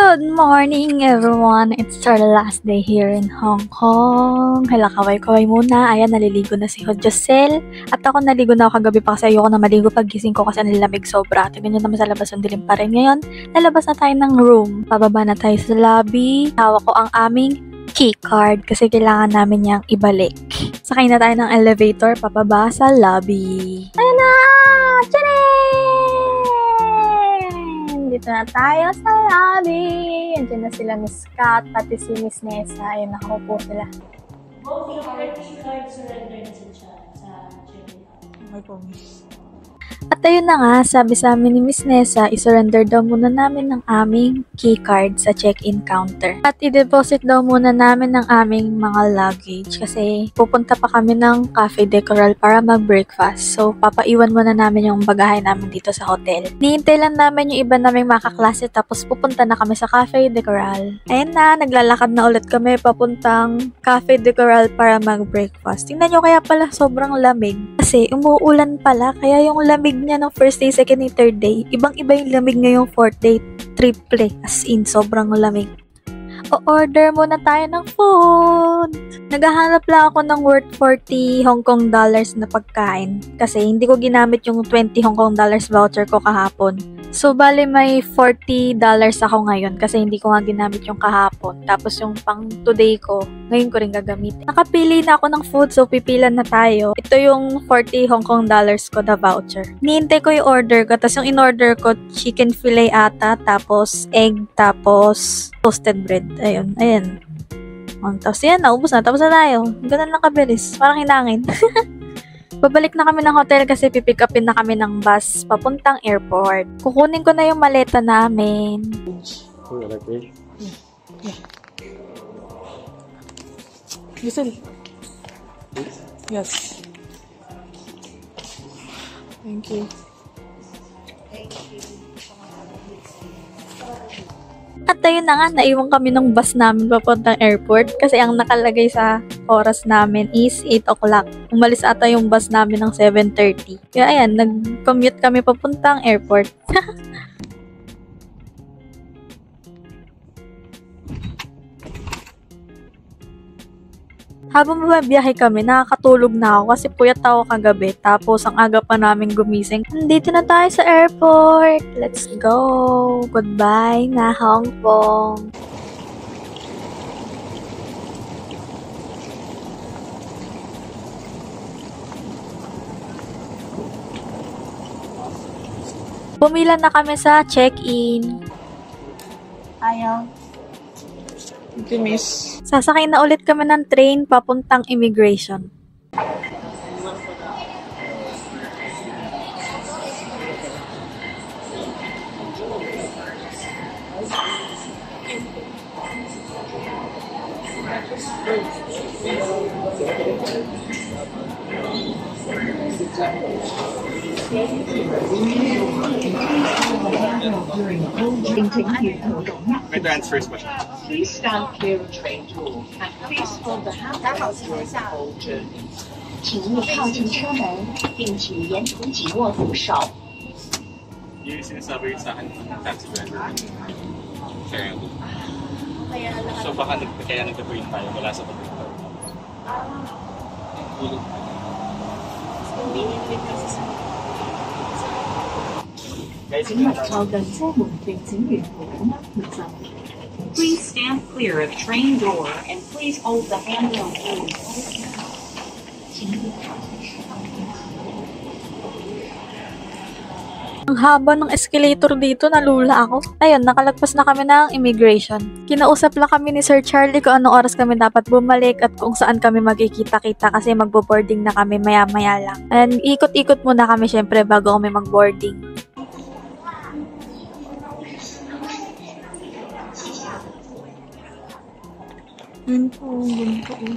Good morning, everyone! It's our last day here in Hong Kong. Hala, kaway-kaway muna. Ayan, naliligo na si Josel. At ako naligo na ako kagabi pa kasi ayoko na maligo pag gising ko kasi nilamig sobra. Tingnan nyo naman sa labas, ang dilim pa rin. Ngayon, lalabas na tayo ng room. Pababa na tayo sa lobby. Hawak ko ang aming keycard kasi kailangan namin niyang ibalik. Sakay na tayo ng elevator, papaba sa lobby. Ayan na! Tcharing! Dito na tayo sa lobby. Andiyan na sila Miss Kat, pati si Miss Nessa. Ayun, nakaupo sila. Both your keycard surrender na sa check-in. May promise. At ayun na nga, sabi sa amin ni Miss Nessa, isurrender daw muna namin ng aming keycard sa check-in counter. At i-deposit daw muna namin ng aming mga luggage kasi pupunta pa kami ng Cafe de Coral para mag-breakfast. So, papaiwan muna namin yung bagahe namin dito sa hotel. Nihintay lang namin yung iba naming makaklase tapos pupunta na kami sa Cafe de Coral. Ayun na, naglalakad na ulit kami papuntang Cafe de Coral para mag-breakfast. Tingnan nyo kaya pala sobrang lamig. Kasi umuulan pala, kaya yung lamig niya ng first day, second day, third day, ibang-iba yung lamig ngayong fourth day, triple, as in, sobrang lamig. O-order muna tayo ng food. Naghahanap lang ako ng worth 40 Hong Kong dollars na pagkain kasi hindi ko ginamit yung 20 Hong Kong dollars voucher ko kahapon. So, bali may $40 ako ngayon kasi hindi ko nga ginamit yung kahapon. Tapos yung pang today ko, ngayon ko rin gagamitin. Nakapili na ako ng food, so pipilan na tayo. Ito yung 40 Hong Kong dollars ko na voucher. Nihintay ko yung order ko. Tapos yung in-order ko, chicken fillet ata, tapos egg, tapos toasted bread. Ayun, ayan. Tapos yan, naubos na. Tapos na tayo. Ganun lang kabilis. Parang hinangin. Babalik na kami ng hotel kasi pipick upin na kami ng bus papuntang airport. Kukunin ko na yung maleta namin. Listen. Yes. Thank you. At ayun na nga, naiwan kami ng bus namin papuntang airport kasi ang nakalagay sa oras namin is 8 o'clock. Umalis ata yung bus namin ng 7:30. Kaya ayan, nag-commute kami papuntang airport. Habang bumabiyahe kami, nakakatulog na ako kasi puyat ako kagabi. Tapos, ang aga pa namin gumising. Nandito na tayo sa airport. Let's go. Goodbye na Hong Kong. Pumila na kami sa check-in. Ayaw. Thank you, miss. Sasakay na ulit kami ng train papuntang immigration. My transfers pa siya. Please stand clear of train door and please hold the handrails during the whole journey. 请勿靠近车门，并请沿途紧握扶手。 Yung sinasabi sa akin ng taxi driver. Kaya so baka kaya nagka-brain tayo mula sa pag-brain. Guys, 请勿靠近車門並請沿途緊握扶手。 Please stand clear of train door and please hold the handrail during the whole journey. 请勿靠近车门。 Ang haba ng escalator dito, nalula ako. Ayun, nakalagpas na kami ng immigration. Kinausap lang kami ni Sir Charlie kung anong oras kami dapat bumalik at kung saan kami magkikita-kita kasi magbo-boarding na kami maya-maya lang. And ikot-ikot muna kami syempre bago kami mag-boarding. Yun po, ganito po.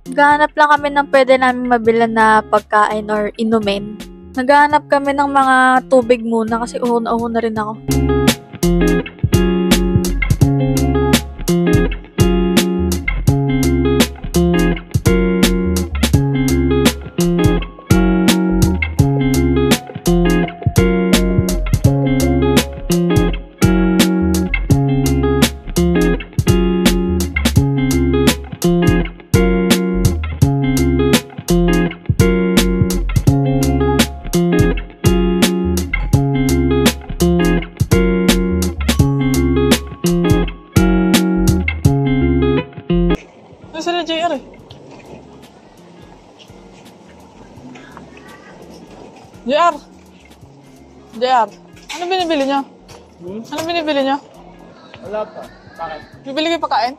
Naghahanap lang kami ng pwede namin mabilan na pagkain or inumin. Naghahanap kami ng mga tubig muna kasi uhon-uhon na rin ako. JR! JR, ano binibili niya? Ano binibili niya? Wala pa. Bakit? Bibili kayo pagkain?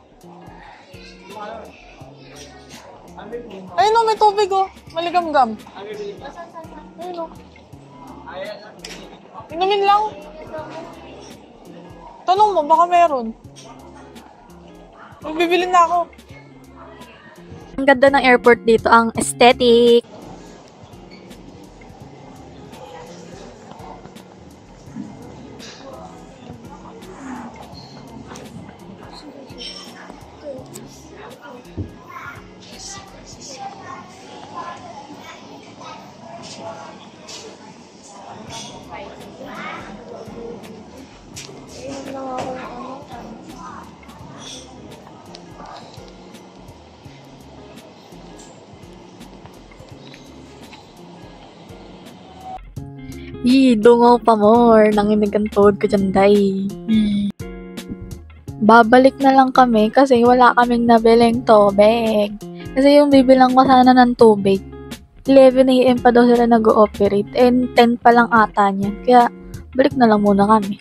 Ayun o, may tubig o. Maligam-gam. Ayun o. Inumin lang. Tanong mo, baka meron. Magbibili na ako. Ang ganda ng airport dito, ang aesthetic. Dungaw pa more. Nanginig ang tuhod ko dyan, day. Babalik na lang kami kasi wala kaming nabiling tubig. Kasi yung bibilang ko sana ng tubig, 11 AM pa daw sila nag-ooperate and 10 pa lang ata niyan. Kaya balik na lang muna kami.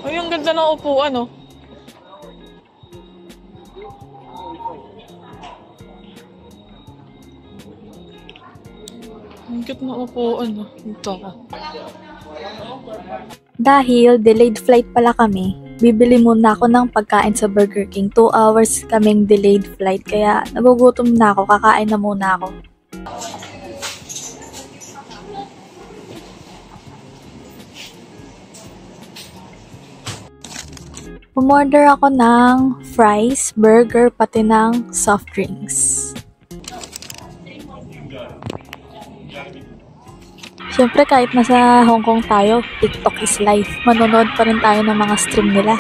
Ay, ang ganda ng upuan, oh. Ang ganda ng upuan, oh. Ito ka. Dahil delayed flight pala kami, bibili muna ako ng pagkain sa Burger King. 2 hours kaming delayed flight, kaya nagugutom na ako, kakain na muna ako. Umorder ako ng fries, burger, pati ng soft drinks. Siyempre kahit nasa Hong Kong tayo, TikTok is life. Manonood pa rin tayo ng mga stream nila.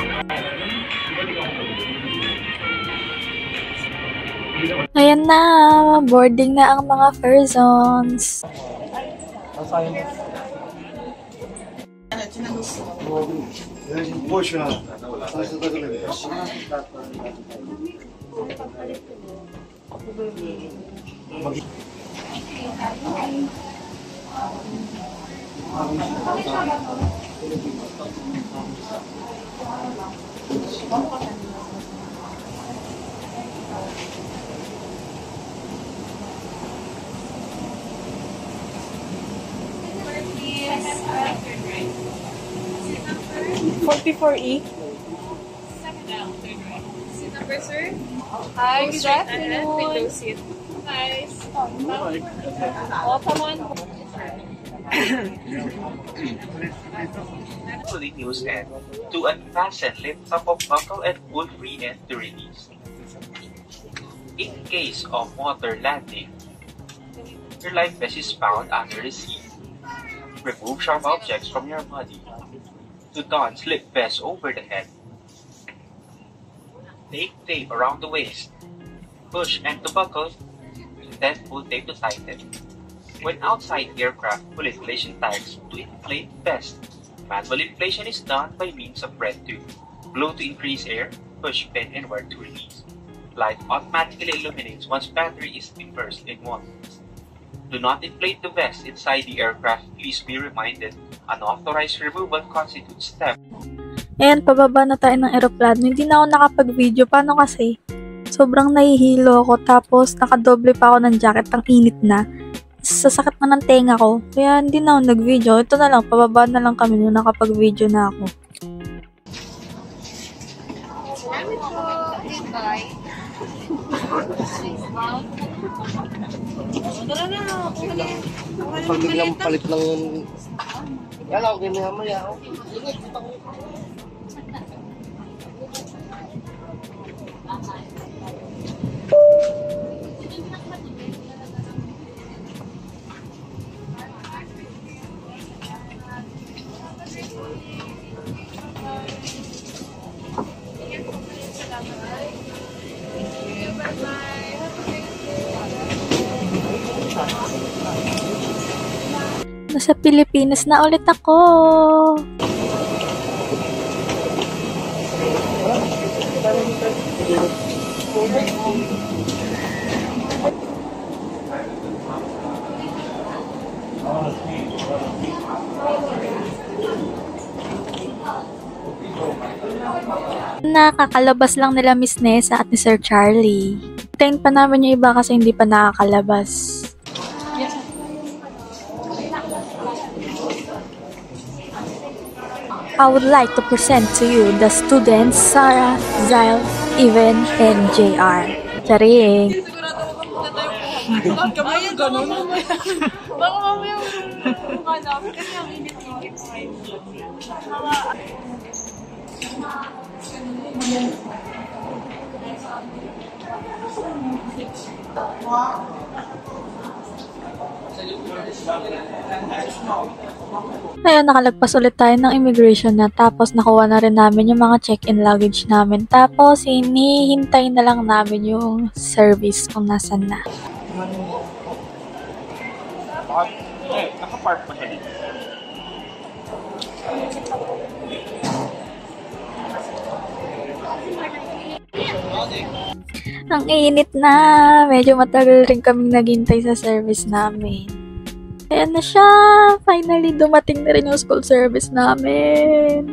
Ayan na, boarding na ang mga persons. $44E. Hi, good afternoon. Hi. Welcome on. Fully news end to unfasten lift top of buckle and pull free end to release. In case of water landing, your life vest is found under the seat. Remove sharp objects from your body. To don slip vest over the head. Take tape around the waist. Push and to buckle, then pull tape to tighten. When outside aircraft, pull inflation tags to inflate vest. Manual inflation is done by means of red tube. Blow to increase air, push pin inward to release. Light automatically illuminates once battery is immersed in water. Do not inflate the vest inside the aircraft. Please be reminded, unauthorized removal constitutes theft. Ayan, pababa na tayo ng eroplano. Hindi na ako nakapag-video. Paano kasi? Sobrang nahihilo ako. Tapos, nakadoble pa ako ng jacket. Ang init na. Sasakit na ng tenga ko. Kaya, hindi na ako nag-video. Ito na lang. Pababa na lang kami nung nakapag-video na ako. Salamat po. Goodbye. Tara na. Pag biglang palit ng... Yan ako, ganyan mo yan. Nasa Pilipinas na ulit ako. Nakakalabas lang nila Miss Nessa at ni Sir Charlie. Hintayin pa namin yung iba kasi hindi pa nakakalabas. I would like to present to you the students Sarah, Zyle, Even, and JR. Charing! Bakit kami yung ganun? Baka mamaya yung mukha namin kasi ang init-init. Ngayon, nakalagpas ulit tayo ng immigration na tapos nakuha na rin namin yung mga check-in luggage namin. Tapos, hinihintay na lang namin yung service kung nasan na. Nakapark pa siya dito. Ang init na! Medyo matagal rin kaming naghintay sa service namin. Ayan na siya! Finally, dumating na rin yung school service namin.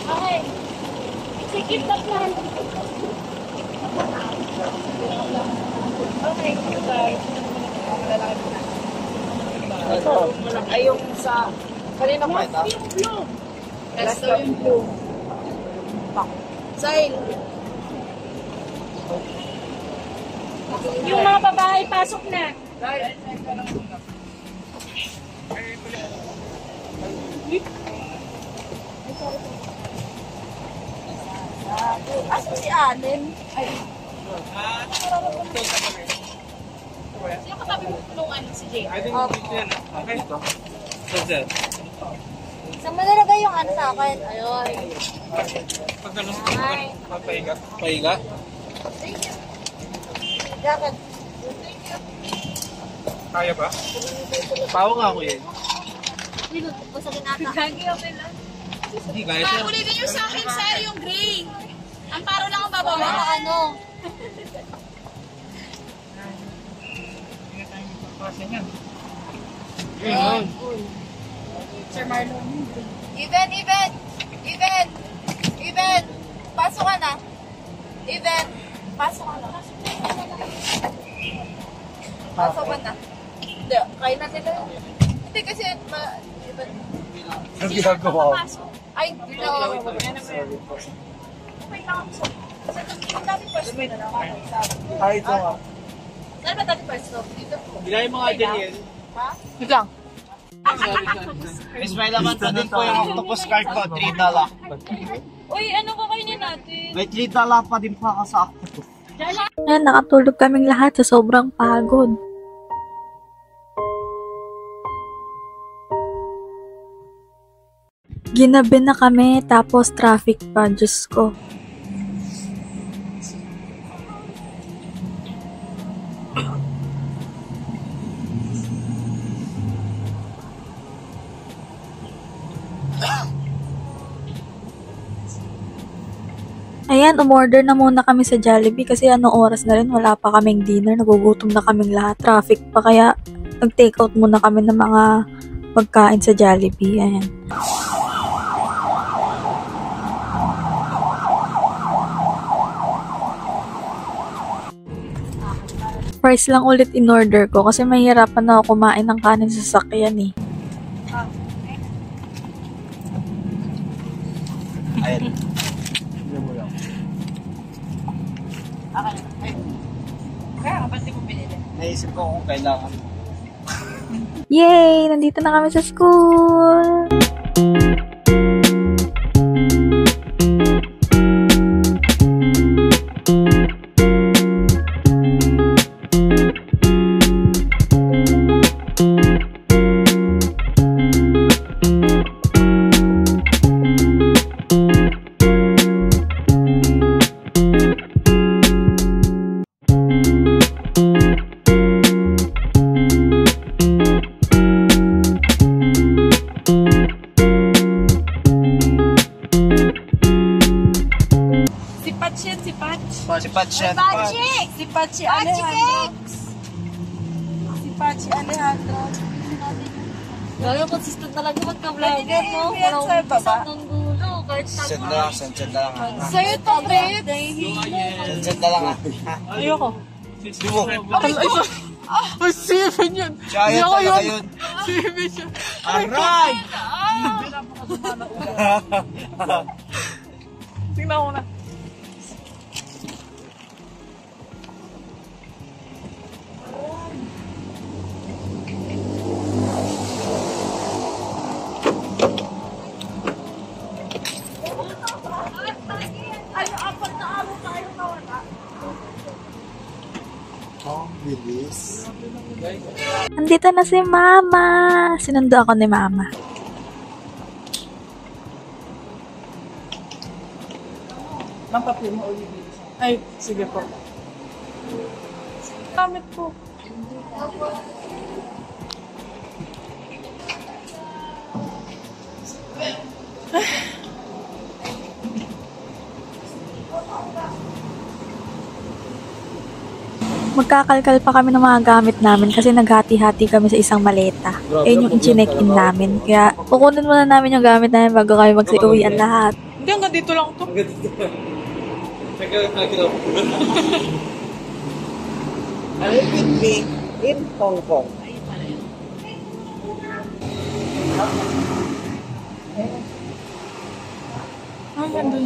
Okay. Execute the plan. Okay, bye. Ay, yung sa... Kanina pa ito? Yung blue. Last yung blue. Zyle. Yung mga babae, pasok na. Asa si Allen? Ay. Sino katabi mo tulungan si Jay? Okay, ito. Saan mo nalagay yung ano sa akin? Ayun. Pag ganun, papahiga. Pahiga? Jacket. Kaya ba? Pawo nga ako yun. Busagin nata. Hindi, kaya siya. Ulitin nyo sa akin, sir, yung gray. Ang paro lang ang babawa. Baka ano. Sir Marlon. Even. Pasok ka na. Even. Pasok ka na. Pasok ka na. Hindi, kain na sila. Hindi kasi, Ang ginagawa ko. ay, no. Ay, ito nga. Saan ba dati pwesto? Dito. Bilay mo nga dyan yan. Wait lang. Miss, may laman pa din po yung octopus card ko. $3. Uy, ano kakainin natin? May $3 pa din po ako sa octopus. Ayan, nakatulog kaming lahat sa sobrang pagod. Ginabi na kami, tapos traffic pa, Diyos ko. Ayan, umorder na muna kami sa Jollibee kasi anong oras na rin, wala pa kaming dinner, nagugutom na kaming lahat, traffic pa, kaya nag-take out muna kami ng mga pagkain sa Jollibee. Ayan. Fries lang ulit in-order ko kasi mahirapan na ako kumain ng kanin sa sakyan eh. Ayan. Kaya ba't di mo pinili? Naisip ko kung kailangan. Yay! Nandito na kami sa school! Pachi. Si Pachi Alejandro. Si Pachi Alejandro. Gaya, consistent talaga magka-vlogger, no? Yan sa baba. Ng gulo, kahit Send na lang, send na lang. Sa'yo to, Fred. Send na lang ha. Ayoko. Di mo. Ay, Steven yun. Siya yun talaga yun. Steven yun. Aray! Tingnan ko na. Oh, bilis. Andito na si Mama. Sinundo ako ni Mama. Mampapil mo ulit. Ay, sige po. Gamit po. Magkakalkal pa kami ng mga gamit namin kasi naghati-hati kami sa isang maleta. Ayun yung in-check-in namin. Kaya kukunin muna namin yung gamit namin bago kami magsiuwian lahat. Hindi, hanggang dito lang to. I will be in Hong Kong. Hanggang doon.